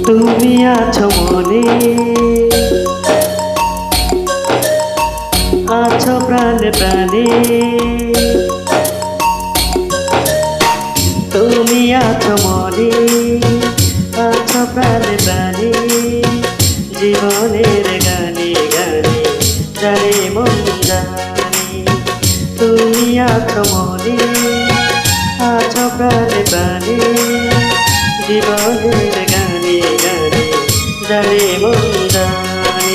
তুমি আছো মনে, আছো প্রাণে প্রাণে। তুমি আছো মনে, আছো প্রাণে প্রাণে। জীবনের গানে গানে জানে মন জানে। তুমি আছো মনে, আছো প্রাণে প্রাণে। জীবনের গানে গানে জানে মন জানে।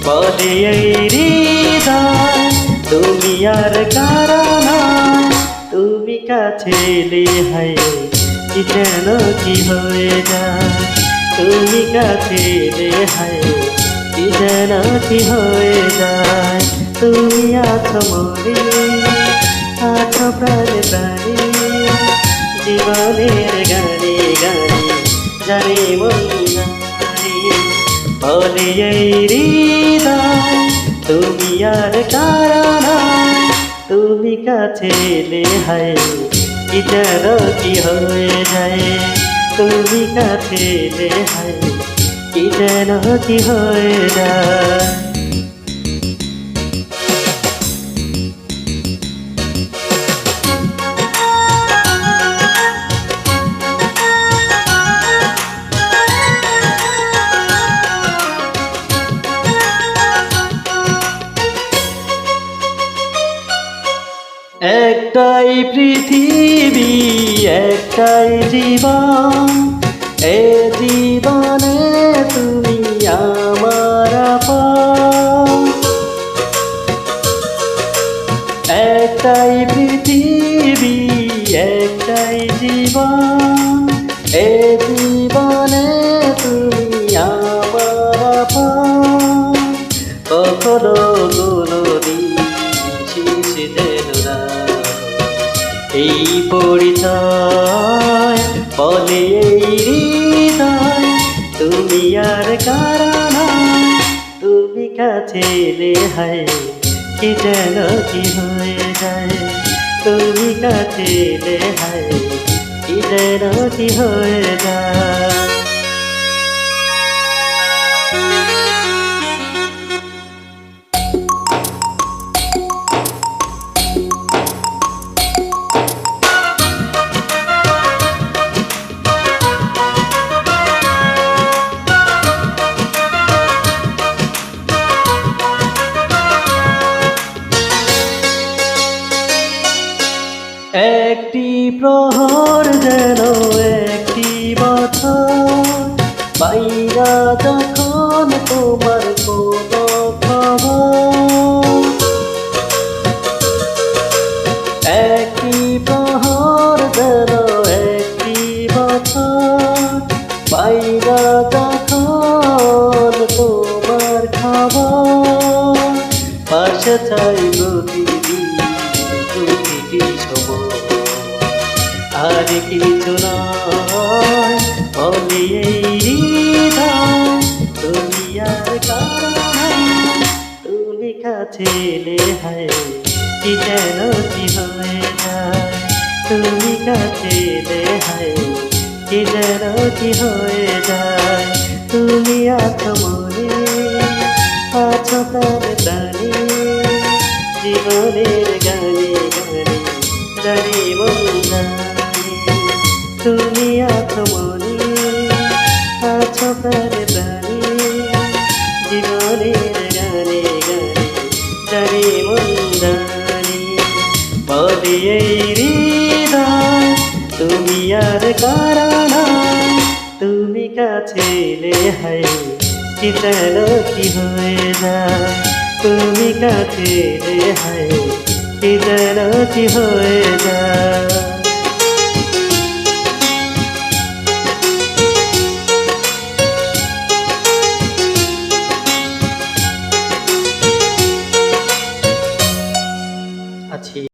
বলে এই হৃদয় তুমি আর কারো নয়। তুমি কাছে এলে হায় কি যেন কি হয়ে যায়। তুমি কাছে এলে হায় কি যেন কি হয়ে যায়। তুমি আছো মনে, আছো প্রাণে প্রাণে। জীবনের গানে গানে জানে মন জানে। বলে এই হৃদয় তুমি আর কারো নয়। তুমি কাছে এলে হায় কি যেন কি হয়ে যায়। তুমি কাছে এলে হায় কি যেন কি হয়ে যায়। একটাই পৃথিবী, একটাই জীবন। এ জীবনে তুমি আমার আপন। একটাই পৃথিবী, একটাই জীবন। এ জীবনে তুমি আমার আপন। কখনো কোনোদিন শেষ যেন না এই পরিচয়। বলে এই হৃদয় তুমি আর কারো নয়। তুমি কাছে এলে হায় কি যেন কি হয়ে যায়। তুমি কাছে এলে হায় কি যেন কি হয়ে যায়। একটি প্রহর যেন একটি বছর। পাইরা যখন তোমার কোনো খবর। একটি প্রহর যেন একটি বছর। পাইরা যখন তোমার খবর। পাশে চাই প্রতিদিন প্রতিটি সময়। আর কিছু নয় বলে এই হৃদয় তুমি আর কারো নয়। তুমি কাছে এলে হায় কি যেন কি হয়ে যায়। তুমি কাছে এলে হায় কি যেন কি হয়ে যায়। তুমি আছো মনে, আছো প্রাণে প্রাণে। জীবনের গানে গানে জানে মন জানে। তুমি আছো মনে, আছো প্রাণে প্রাণে। জীবনের গানে গানে জানে মন জানে। বলে এই হৃদয় তুমি আর কারো নয়। তুমি কাছে এলে হায় কি যেন কি হয়ে যায়। তুমি কাছে এলে হায় কি যেন কি হয়ে যায়। আছি